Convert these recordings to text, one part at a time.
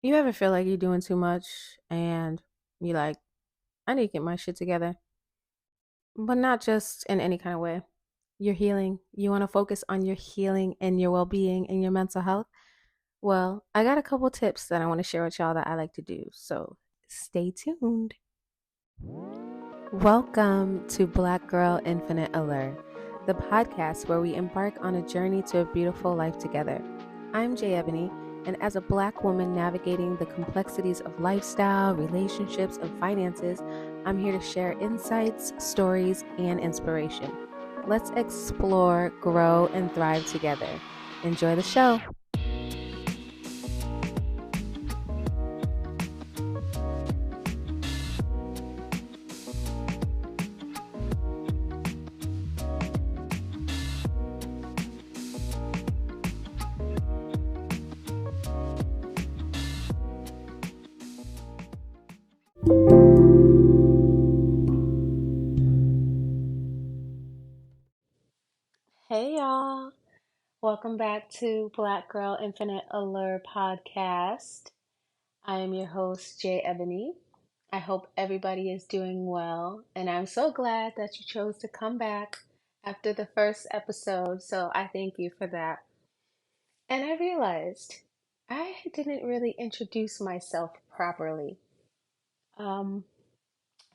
You ever feel like you're doing too much and you're like, I need to get my shit together, but not just in any kind of way. You're healing. You want to focus on your healing and your well being and your mental health. Well, I got a couple tips that I want to share with y'all that I like to do. So stay tuned. Welcome to Black Girl Infinite Alert, the podcast where we embark on a journey to a beautiful life together. I'm Jay Ebony, and as a Black woman navigating the complexities of lifestyle, relationships, and finances, I'm here to share insights, stories, and inspiration. Let's explore, grow, and thrive together. Enjoy the show. Hey, y'all. Welcome back to Black Girl Infinite Allure podcast. I am your host, Jay Ebony. I hope everybody is doing well, and I'm so glad that you chose to come back after the first episode, so I thank you for that. And I realized I didn't really introduce myself properly. Um,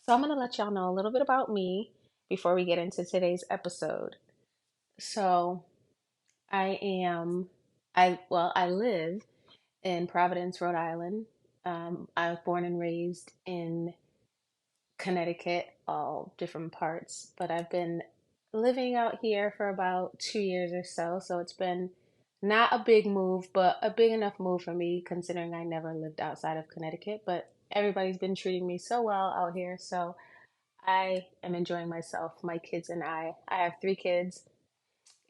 so I'm going to let y'all know a little bit about me before we get into today's episode. So I am, I live in Providence, Rhode Island. I was born and raised in Connecticut, all different parts, but I've been living out here for about 2 years or so. So it's been not a big move, but a big enough move for me considering I never lived outside of Connecticut. But everybody's been treating me so well out here. So I am enjoying myself, my kids and I. I have three kids,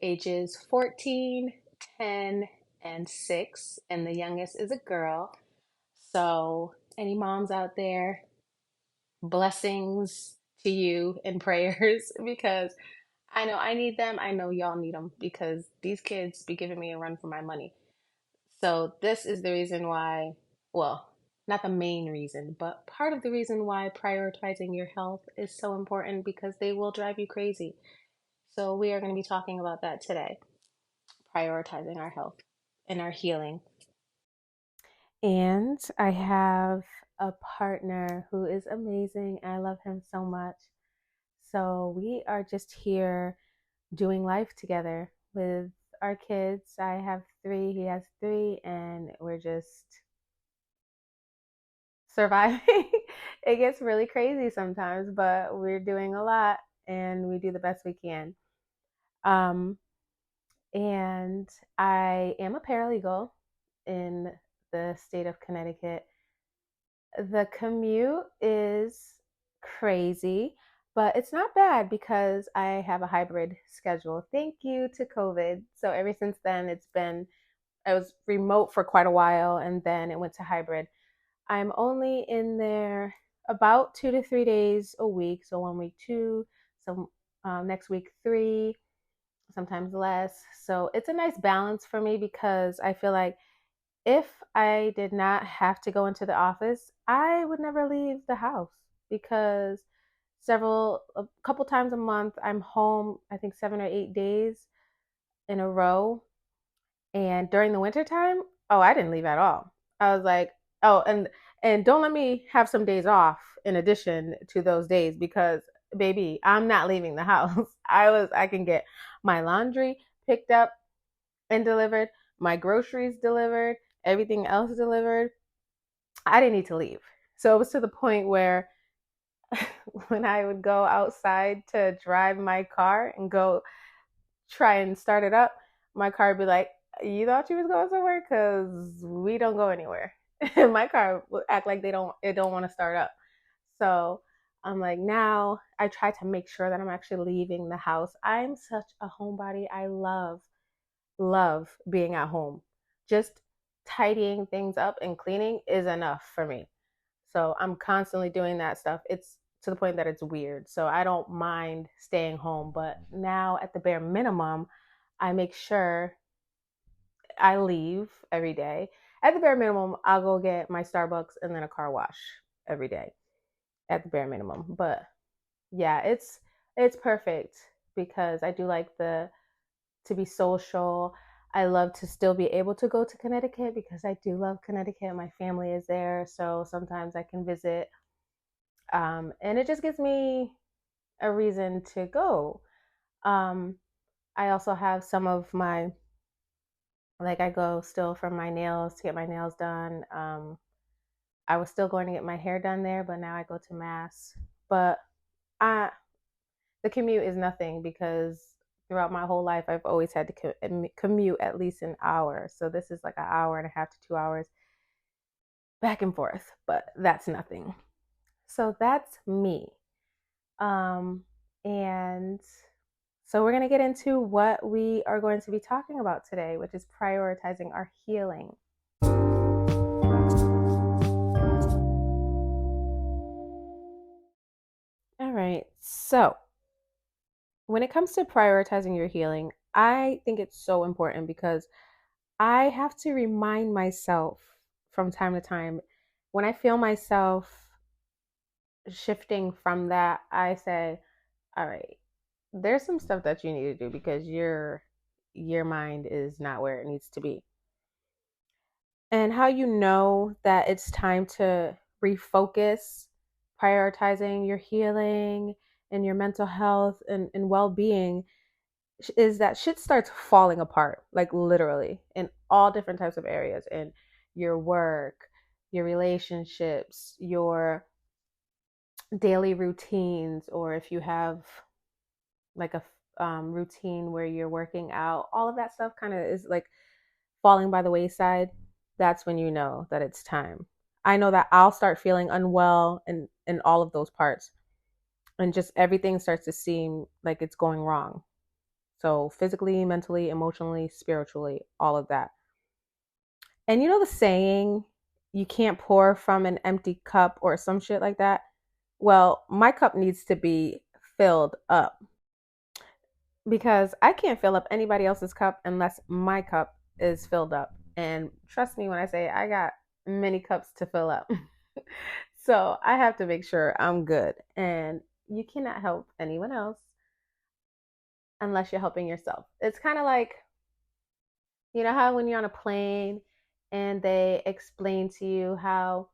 ages 14, 10, and 6, and the youngest is a girl. So, any moms out there, blessings to you and prayers because I know I need them. I know y'all need them because these kids be giving me a run for my money. So, this is the reason why, well, not the main reason, but part of the reason why prioritizing your health is so important because they will drive you crazy. So, we are going to be talking about that today, prioritizing our health and our healing. And I have a partner who is amazing. I love him so much. So we are just here doing life together with our kids. I have three, he has three, and we're just surviving. It gets really crazy sometimes, but we're doing a lot and we do the best we can. Um, and I am a paralegal in the state of Connecticut. The commute is crazy, but it's not bad because I have a hybrid schedule. Thank you to COVID. So ever since then, I was remote for quite a while and then it went to hybrid. I'm only in there about 2 to 3 days a week. So one week, two, so next week, three, sometimes less. So it's a nice balance for me because I feel like if I did not have to go into the office, I would never leave the house because a couple times a month, I'm home, I think 7 or 8 days in a row. And during the winter time, oh, I didn't leave at all. I was like, oh, and don't let me have some days off in addition to those days because baby, I'm not leaving the house. I can get my laundry picked up and delivered, my groceries delivered, everything else delivered. I didn't need to leave. So it was to the point where when I would go outside to drive my car and go try and start it up, my car would be like, "You thought you was going somewhere? Cause we don't go anywhere." And my car would act like it don't want to start up. So I'm like, now I try to make sure that I'm actually leaving the house. I'm such a homebody. I love being at home. Just tidying things up and cleaning is enough for me. So I'm constantly doing that stuff. It's to the point that it's weird. So I don't mind staying home, but now at the bare minimum, I make sure I leave every day At the bare minimum, I'll go get my Starbucks and then a car wash every day at the bare minimum. But yeah, it's perfect because I do like the to be social. I love to still be able to go to Connecticut because I do love Connecticut. My family is there, so sometimes I can visit. And it just gives me a reason to go. Um, I also have some of my, like, I go still for my nails to get my nails done. I was still going to get my hair done there, but now I go to Mass. But I, the commute is nothing because throughout my whole life, I've always had to commute at least an hour. So this is like an hour and a half to 2 hours back and forth, but that's nothing. So that's me. Um, and so we're going to get into what we are going to be talking about today, which is prioritizing our healing. All right. So when it comes to prioritizing your healing, I think it's so important because I have to remind myself from time to time when I feel myself shifting from that, I say, all right, there's some stuff that you need to do because your mind is not where it needs to be. And how you know that it's time to refocus, prioritizing your healing and your mental health and well-being is that shit starts falling apart, like literally in all different types of areas, in your work, your relationships, your daily routines, or if you have like a routine where you're working out, all of that stuff kind of is like falling by the wayside. That's when you know that it's time. I know that I'll start feeling unwell in all of those parts, and just everything starts to seem like it's going wrong. So physically, mentally, emotionally, spiritually, all of that. And you know the saying, you can't pour from an empty cup or some shit like that? Well, my cup needs to be filled up because I can't fill up anybody else's cup unless my cup is filled up. And trust me when I say I got many cups to fill up. So I have to make sure I'm good. And you cannot help anyone else unless you're helping yourself. It's kind of like, you know how when you're on a plane and they explain to you how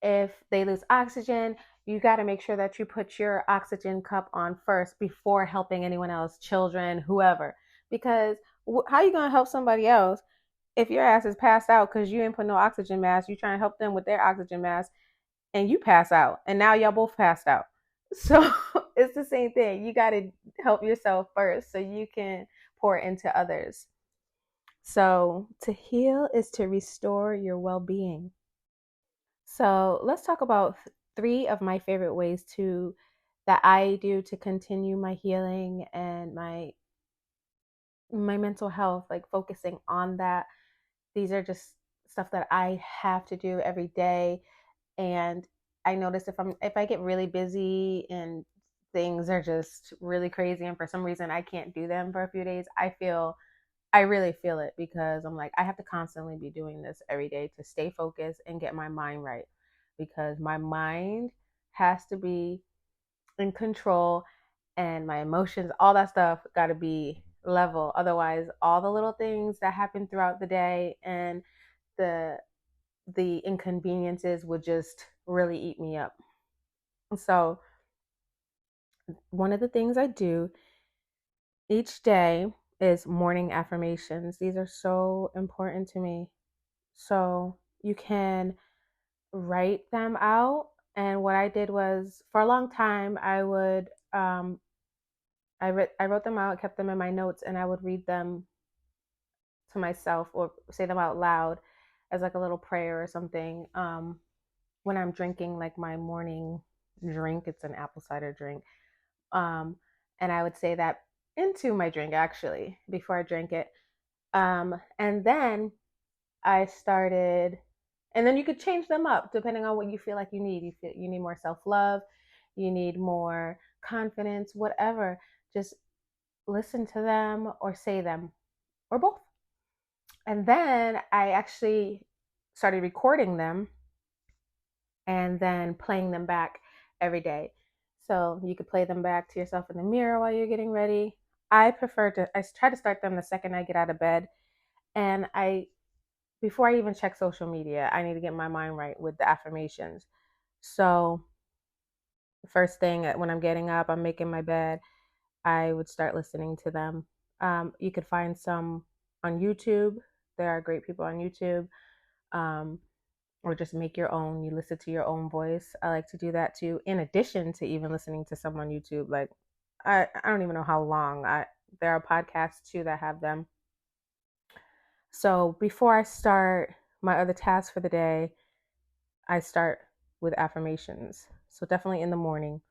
if they lose oxygen, you got to make sure that you put your oxygen cup on first before helping anyone else, children, whoever. Because how are you going to help somebody else if your ass is passed out because you didn't put no oxygen mask? You trying to help them with their oxygen mask and you pass out. And now y'all both passed out. So it's the same thing. You got to help yourself first so you can pour into others. So to heal is to restore your well being. So let's talk about three of my favorite ways to that I do to continue my healing and my mental health, like focusing on that. These are just stuff that I have to do every day. And I notice if I get really busy and things are just really crazy and for some reason I can't do them for a few days, I really feel it because I'm like, I have to constantly be doing this every day to stay focused and get my mind right because my mind has to be in control and my emotions, all that stuff got to be level. Otherwise, all the little things that happen throughout the day and the the inconveniences would just really eat me up. So, one of the things I do each day is morning affirmations. These are so important to me. So you can write them out. And what I did was for a long time, I wrote them out, kept them in my notes, and I would read them to myself or say them out loud as like a little prayer or something. When I'm drinking like my morning drink, it's an apple cider drink. Um, and I would say that into my drink actually before I drank it. And then I started, and then you could change them up depending on what you feel like you need. You need more self love, you need more confidence, whatever. Just listen to them or say them or both. And then I actually started recording them and then playing them back every day. So you could play them back to yourself in the mirror while you're getting ready. I try to start them the second I get out of bed. And before I even check social media, I need to get my mind right with the affirmations. So the first thing when I'm getting up, I'm making my bed, I would start listening to them. You could find some on YouTube. There are great people on YouTube. Um, or just make your own. You listen to your own voice. I like to do that too. In addition to even listening to some on YouTube, like I don't even know how long. There are podcasts too that have them. So before I start my other tasks for the day, I start with affirmations. So definitely in the morning.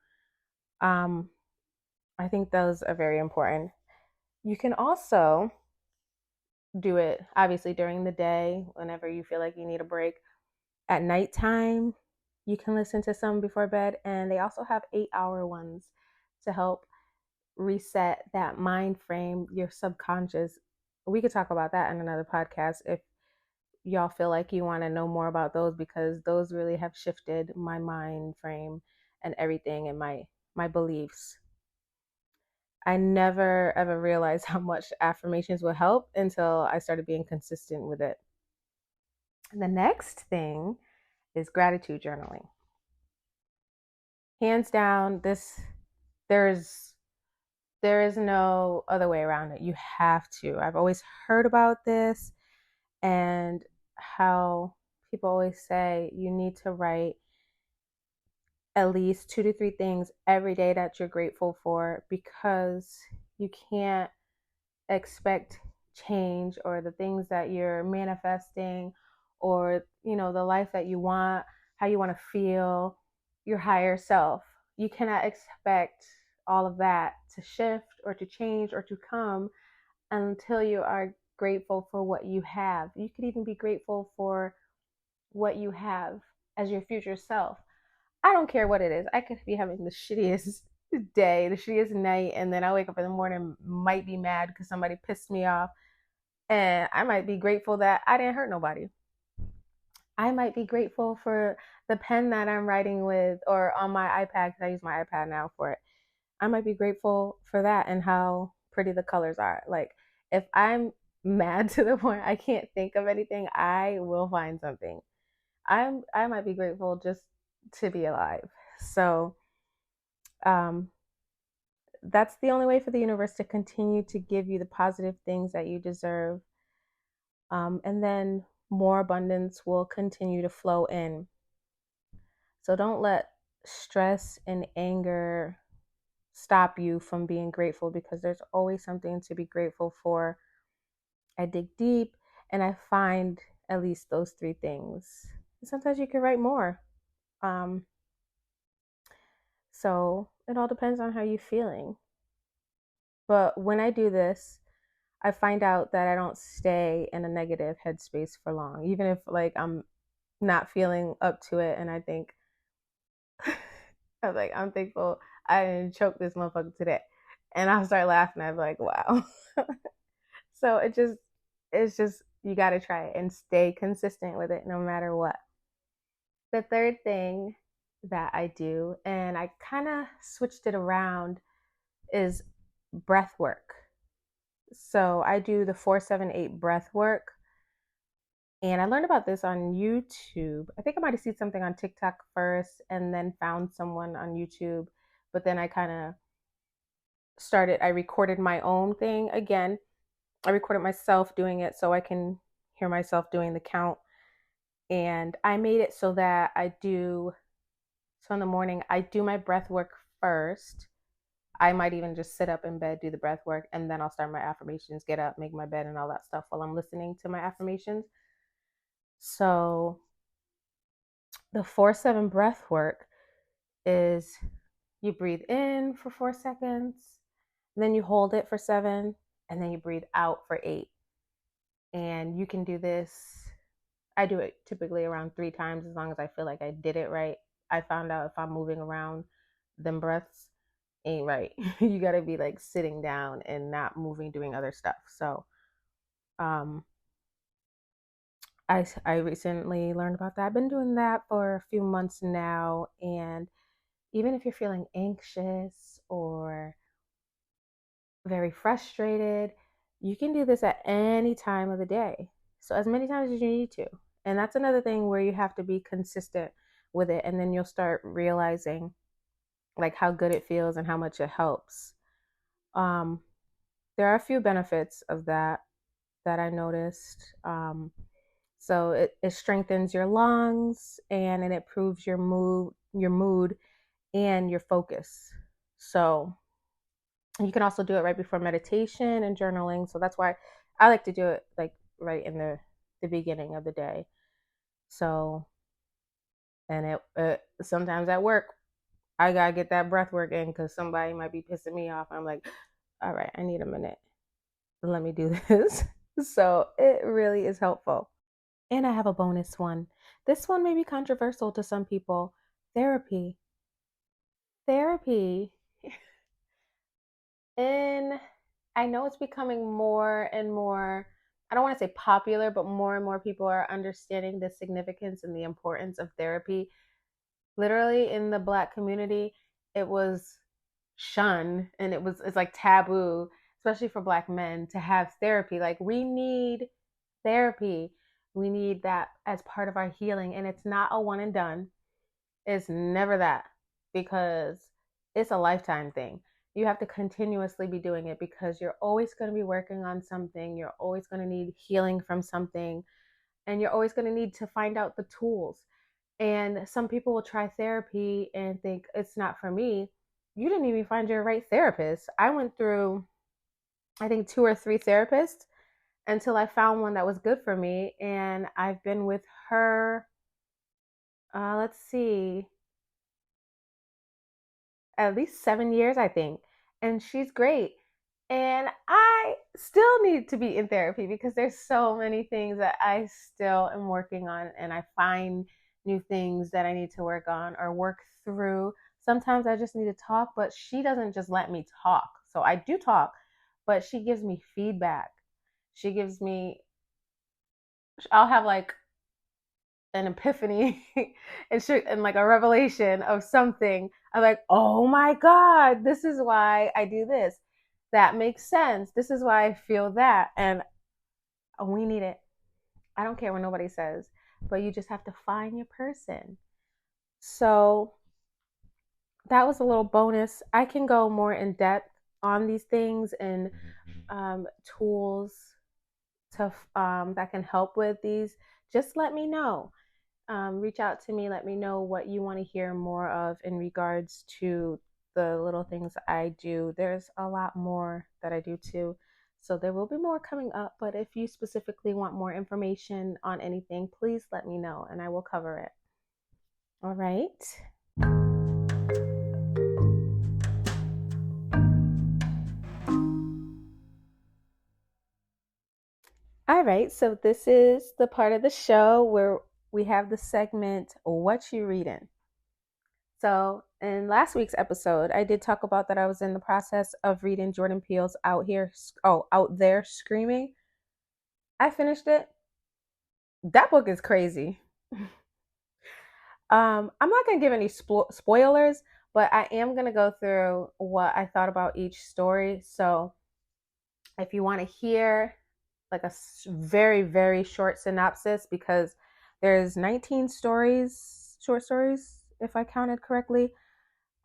Um, I think those are very important. You can also do it obviously during the day whenever you feel like you need a break. At nighttime, you can listen to some before bed, and they also have 8-hour ones to help reset that mind frame, your subconscious. We could talk about that in another podcast if y'all feel like you want to know more about those, because those really have shifted my mind frame and everything and my beliefs. I never ever realized how much affirmations will help until I started being consistent with it. And the next thing is gratitude journaling. Hands down, there's there is no other way around it. You have to. I've always heard about this and how people always say you need to write at least 2 to 3 things every day that you're grateful for, because you can't expect change or the things that you're manifesting, or the life that you want, how you want to feel, your higher self. You cannot expect all of that to shift or to change or to come until you are grateful for what you have. You could even be grateful for what you have as your future self. I don't care what it is. I could be having the shittiest day, the shittiest night, and then I wake up in the morning, might be mad because somebody pissed me off, and I might be grateful that I didn't hurt nobody. I might be grateful for the pen that I'm writing with, or on my iPad, because I use my iPad now for it. I might be grateful for that and how pretty the colors are. Like, if I'm mad to the point I can't think of anything, I will find something. I might be grateful just to be alive. So um, that's the only way for the universe to continue to give you the positive things that you deserve. And then more abundance will continue to flow in. So don't let stress and anger stop you from being grateful, because there's always something to be grateful for. I dig deep and I find at least those 3 things. And sometimes you can write more. Um, so it all depends on how you're feeling. But when I do this, I find out that I don't stay in a negative headspace for long, even if like I'm not feeling up to it, and I think I was like, I'm thankful I didn't choke this motherfucker today, and I'll start laughing. I'm like, wow. So it's just you got to try it and stay consistent with it no matter what. The third thing that I do, and I kind of switched it around, is breath work. So I do the 4-7-8 breath work. And I learned about this on YouTube. I think I might have seen something on TikTok first and then found someone on YouTube. But then I kind of I recorded my own thing again. I recorded myself doing it so I can hear myself doing the count. And I made it so that so in the morning, I do my breath work first. I might even just sit up in bed, do the breath work, and then I'll start my affirmations, get up, make my bed, and all that stuff while I'm listening to my affirmations. So the 4-7 breath work is you breathe in for 4 seconds, then you hold it for 7, and then you breathe out for 8. And you can do this. I do it typically around 3 times, as long as I feel like I did it right. I found out if I'm moving around, them breaths ain't right. You got to be like sitting down and not moving, doing other stuff. So I recently learned about that. I've been doing that for a few months now. And even if you're feeling anxious or very frustrated, you can do this at any time of the day. So, as many times as you need to. And that's another thing where you have to be consistent with it. And then you'll start realizing like how good it feels and how much it helps. Um, there are a few benefits of that I noticed. So it strengthens your lungs and it improves your mood and your focus. So you can also do it right before meditation and journaling. So that's why I like to do it like right in the beginning of the day. So and it sometimes at work I gotta get that breath work in because somebody might be pissing me off. I'm like, all right, I need a minute. Let me do this. So it really is helpful. And I have a bonus one. This one may be controversial to some people. Therapy. Therapy. And I know it's becoming more and more, I don't want to say popular, but more and more people are understanding the significance and the importance of therapy. Literally in the Black community, it was shunned and it's like taboo, especially for Black men to have therapy. Like we need therapy. We need that as part of our healing. And it's not a one and done. It's never that because it's a lifetime thing. You have to continuously be doing it because you're always going to be working on something. You're always going to need healing from something. And you're always going to need to find out the tools. And some people will try therapy and think it's not for me. You didn't even find your right therapist. I went through, I think, two or three therapists until I found one that was good for me. And I've been with her, let's see, at least 7 years, I think. And she's great. And I still need to be in therapy because there's so many things that I still am working on and I find new things that I need to work on or work through. Sometimes I just need to talk, but she doesn't just let me talk. So I do talk, but she gives me feedback. She gives me, I'll have like an epiphany and like a revelation of something. I'm like, oh my God, this is why I do this. That makes sense. This is why I feel that. And we need it. I don't care what nobody says, but you just have to find your person. So that was a little bonus. I can go more in depth on these things and tools to that can help with these. Just let me know. Reach out to me. Let me know what you want to hear more of in regards to the little things I do. There's a lot more that I do too. So there will be more coming up. But if you specifically want more information on anything, please let me know and I will cover it. All right. All right. So this is the part of the show where we have the segment, What You Reading? So, in last week's episode, I did talk about that I was in the process of reading Jordan Peele's Out There Screaming. I finished it. That book is crazy. I'm not going to give any spoilers, but I am going to go through what I thought about each story. So, if you want to hear like a very, very short synopsis, because there's 19 stories, short stories, if I counted correctly.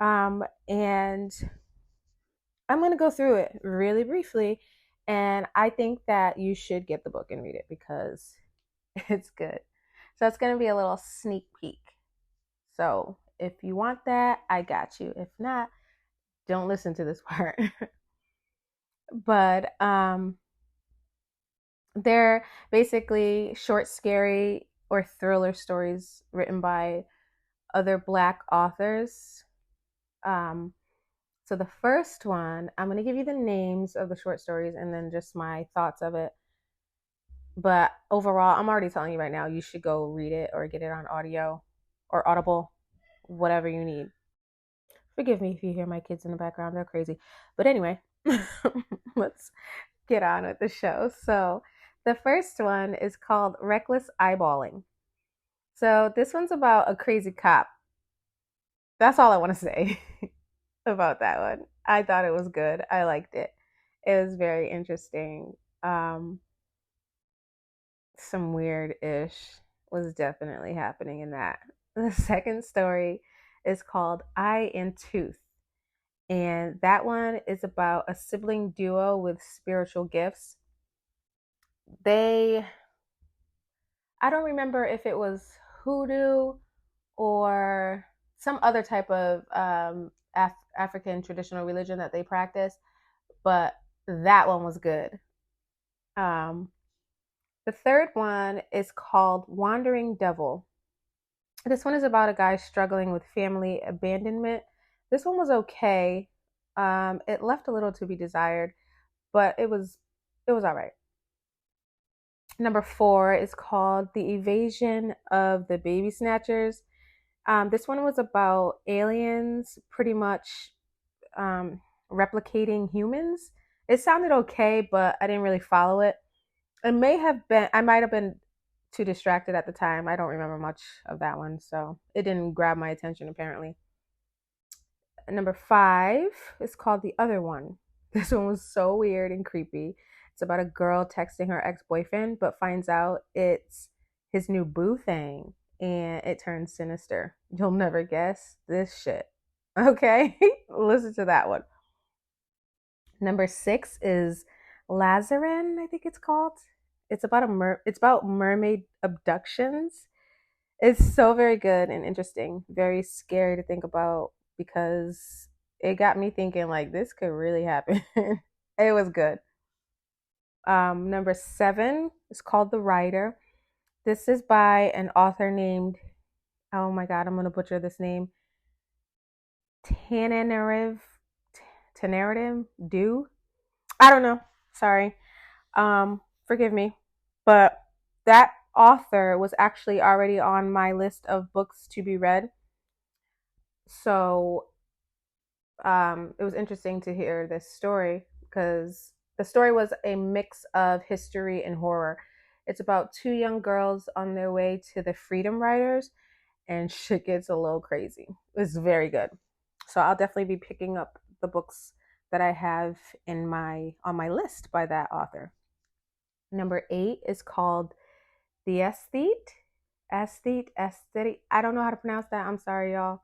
And I'm going to go through it really briefly. And I think that you should get the book and read it because it's good. So it's going to be a little sneak peek. So if you want that, I got you. If not, don't listen to this part. But they're basically short, scary, or thriller stories written by other Black authors. Um, So the first one, I'm going to give you the names of the short stories and then just my thoughts of it. But overall, I'm already telling you right now, you should go read it or get it on audio or Audible, whatever you need. Forgive me if you hear my kids in the background, they're crazy. But anyway, let's get on with the show. So The first one is called Reckless Eyeballing. So this one's about a crazy cop. That's all I want to say about that one. I thought it was good. I liked it. It was very interesting. Um, some weird ish was definitely happening in that. The second story is called Eye and Tooth. And that one is about a sibling duo with spiritual gifts. They, I don't remember if it was hoodoo or some other type of African traditional religion that they practice, but that one was good. Um, the third one is called Wandering Devil. This one is about a guy struggling with family abandonment. This one was okay. It left a little to be desired, but it was all right. Number four is called The Evasion of the Baby Snatchers. This one was about aliens pretty much um, replicating humans. It sounded okay, but I didn't really follow it. I might have been too distracted at the time. I don't remember much of that one, so it didn't grab my attention apparently. Number five is called The Other One. This one was so weird and creepy. It's about a girl texting her ex boyfriend, but finds out it's his new boo thing and it turns sinister. You'll never guess this shit. Okay? Listen to that one. Number six is Lazarin, I think it's called. It's about mermaid abductions. It's so very good and interesting. Very scary to think about because it got me thinking like this could really happen. It was good. Number seven is called The Rider. This is by an author named, oh my God, I'm gonna butcher this name. Tananariv Tanaratim Do. I don't know. Sorry. Forgive me. But that author was actually already on my list of books to be read. So it was interesting to hear this story because the story was a mix of history and horror. It's about two young girls on their way to the Freedom Riders, and shit gets a little crazy. It's very good. So I'll definitely be picking up the books that I have in my on my list by that author. Number eight is called The Aesthete. Aesthete. I don't know how to pronounce that. I'm sorry, y'all.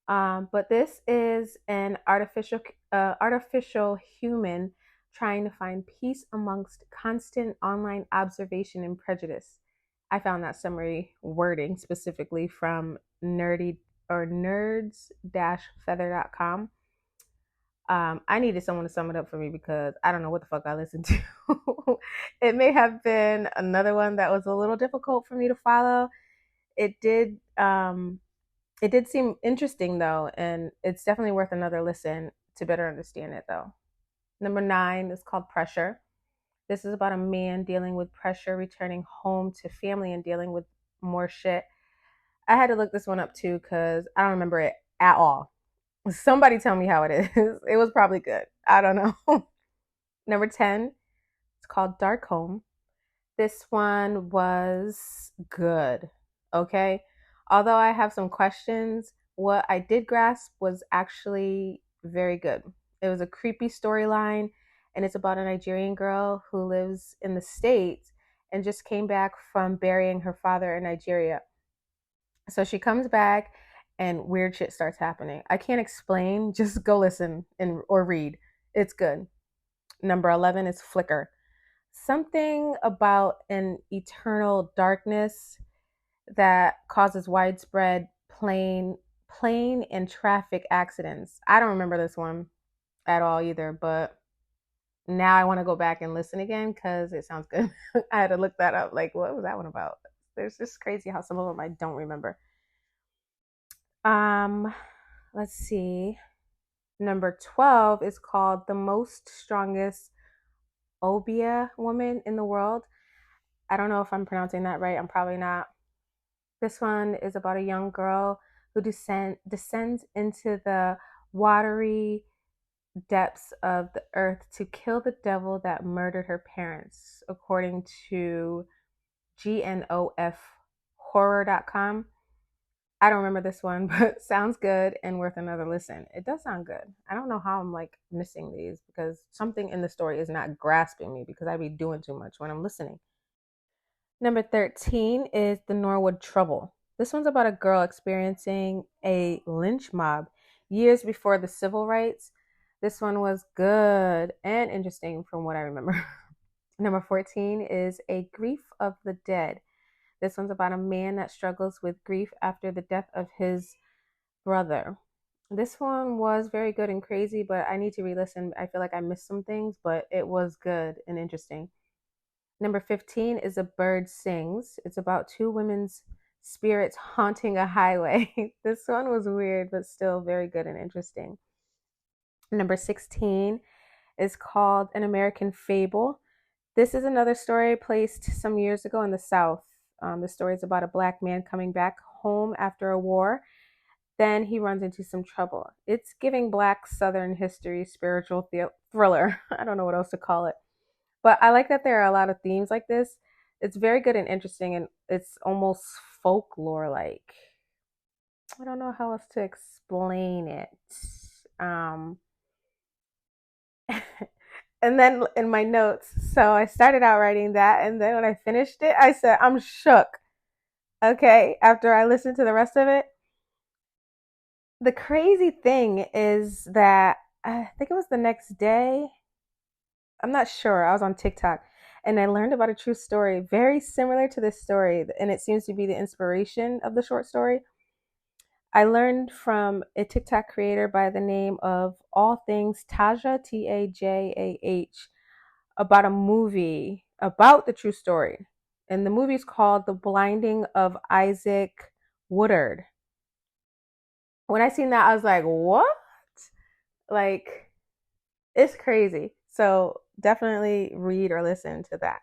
But this is an artificial human trying to find peace amongst constant online observation and prejudice. I found that summary wording specifically from nerds-feather.com. I needed someone to sum it up for me because I don't know what the fuck I listened to. It may have been another one that was a little difficult for me to follow. It did it did seem interesting though, and it's definitely worth another listen to better understand it though. Number nine is called Pressure. This is about a man dealing with pressure, returning home to family, and dealing with more shit. I had to look this one up too because I don't remember it at all. Somebody tell me how it is. It was probably good. I don't know. Number 10, it's called Dark Home. This one was good. Okay. Although I have some questions, what I did grasp was actually very good. It was a creepy storyline, and it's about a Nigerian girl who lives in the States and just came back from burying her father in Nigeria. So she comes back and weird shit starts happening. I can't explain, just go listen and or read. It's good. Number 11 is Flicker. Something about an eternal darkness that causes widespread plane and traffic accidents. I don't remember this one at all either, but now I want to go back and listen again because it sounds good. I had to look that up. Like, what was that one about? There's just crazy how some of them I don't remember. Um, let's see. Number 12 is called The Most Strongest Obia Woman in the World. I don't know if I'm pronouncing that right. I'm probably not. This one is about a young girl who descends into the watery depths of the earth to kill the devil that murdered her parents, according to GNOFhorror.com. I don't remember this one, but sounds good and worth another listen. It does sound good. I don't know how I'm like missing these because something in the story is not grasping me because I be doing too much when I'm listening. Number 13 is The Norwood Trouble. This one's about a girl experiencing a lynch mob years before the civil rights. This one was good and interesting from what I remember. Number 14 is A Grief of the Dead. This one's about a man that struggles with grief after the death of his brother. This one was very good and crazy, but I need to re listen. I feel like I missed some things, but it was good and interesting. Number 15 is A Bird Sings. It's about two women's spirits haunting a highway. This one was weird, but still very good and interesting. Number 16 is called An American Fable. This is another story placed some years ago in the South. The story is about a black man coming back home after a war. Then he runs into some trouble. It's giving black Southern history spiritual thriller. I don't know what else to call it. But I like that there are a lot of themes like this. It's very good and interesting, and it's almost folklore like. I don't know how else to explain it. Um, and then in my notes, so I started out writing that, and then when I finished it, I said, I'm shook. Okay, after I listened to the rest of it. The crazy thing is that I think it was the next day. I'm not sure. I was on TikTok and I learned about a true story very similar to this story, and it seems to be the inspiration of the short story. I learned from a TikTok creator by the name of All Things Taja, Tajah, about a movie about the true story. And the movie is called The Blinding of Isaac Woodard. When I seen that, I was like, what? Like, it's crazy. So definitely read or listen to that.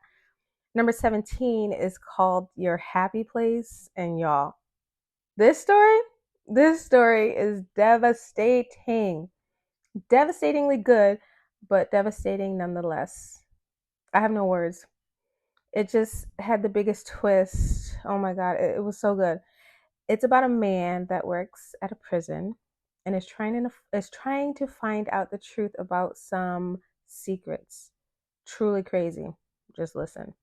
Number 17 is called Your Happy Place. And y'all, this story, this story is devastating. Devastatingly good, but devastating nonetheless. I have no words. It just had the biggest twist. Oh my God, it was so good. It's about a man that works at a prison and is trying to find out the truth about some secrets. Truly crazy. Just listen.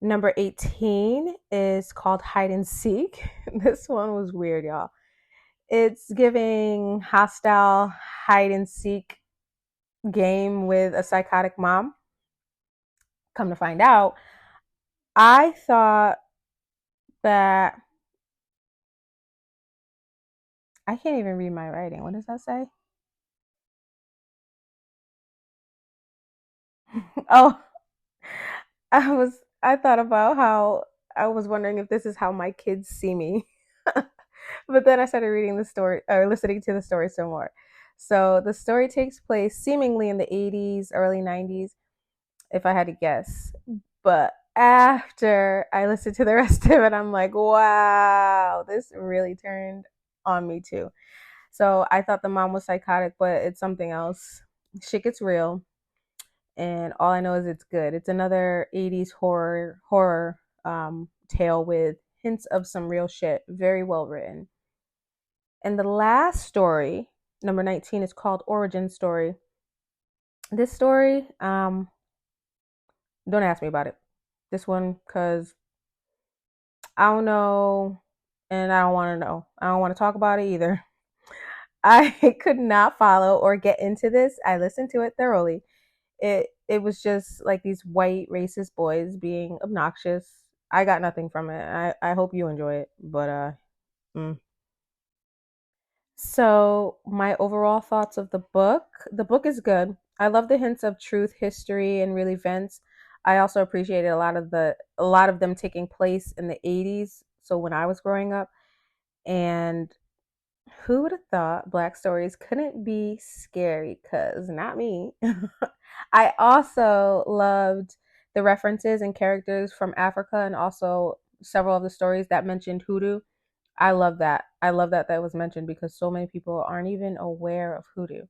Number 18 is called Hide and Seek. This one was weird, y'all. It's giving hostile hide and seek game with a psychotic mom. Come to find out, I thought that I can't even read my writing. What does that say? Oh, I thought about how I was wondering if this is how my kids see me. But then I started reading the story or listening to the story some more. So the story takes place seemingly in the 80s, early 90s, if I had to guess. But after I listened to the rest of it, I'm like, wow, this really turned on me too. So I thought the mom was psychotic, but it's something else. Shit gets real, and all I know is it's good. It's another 80s horror tale with hints of some real shit. Very well written. And the last story, number 19, is called Origin Story. This story, don't ask me about it. This one, because I don't know and I don't want to know. I don't want to talk about it either. I could not follow or get into this. I listened to it thoroughly. It was just like these white racist boys being obnoxious. I got nothing from it. I hope you enjoy it, but mm. So, my overall thoughts of the book is good. I love the hints of truth, history, and real events. I also appreciated a lot of them taking place in the 80s, so when I was growing up. And who would have thought black stories couldn't be scary? Cuz not me. I also loved the references and characters from Africa and also several of the stories that mentioned hoodoo. I love that. I love that that was mentioned because so many people aren't even aware of hoodoo.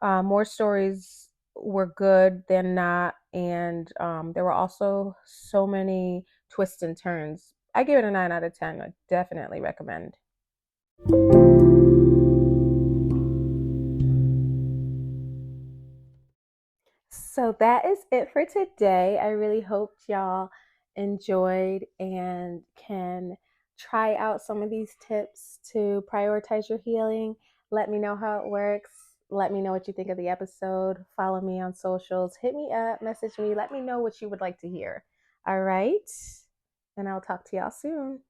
More stories were good than not, and there were also so many twists and turns. I give it a 9 out of 10. I definitely recommend. So that is it for today. I really hope y'all enjoyed and can try out some of these tips to prioritize your healing. Let me know how it works. Let me know what you think of the episode. Follow me on socials. Hit me up, message me. Let me know what you would like to hear. All right. And I'll talk to y'all soon.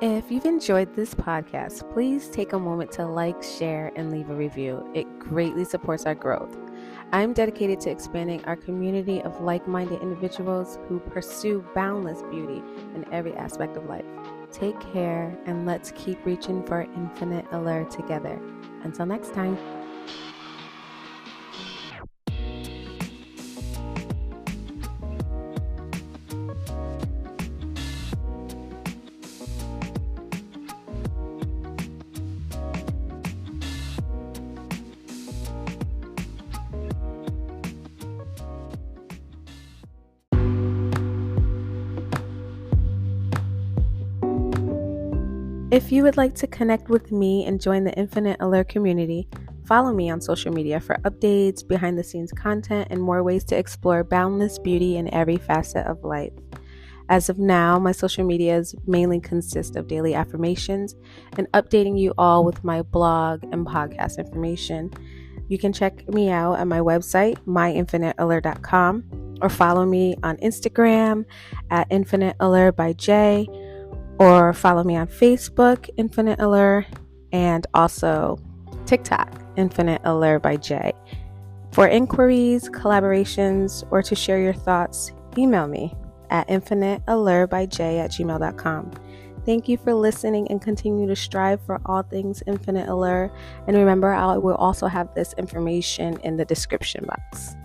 If you've enjoyed this podcast, please take a moment to like, share, and leave a review. It greatly supports our growth. I'm dedicated to expanding our community of like-minded individuals who pursue boundless beauty in every aspect of life. Take care, and let's keep reaching for infinite allure together. Until next time. If you would like to connect with me and join the Infinite Allure community, follow me on social media for updates, behind the scenes content, and more ways to explore boundless beauty in every facet of life. As of now, my social medias mainly consist of daily affirmations and updating you all with my blog and podcast information. You can check me out at my website, myinfiniteallure.com, or follow me on Instagram at Infinite Allure by Jay, or follow me on Facebook, Infinite Allure, and also TikTok, Infinite Allure by Jay. For inquiries, collaborations, or to share your thoughts, email me at infiniteallurebyj@gmail.com. Thank you for listening, and continue to strive for all things Infinite Allure. And remember, I will also have this information in the description box.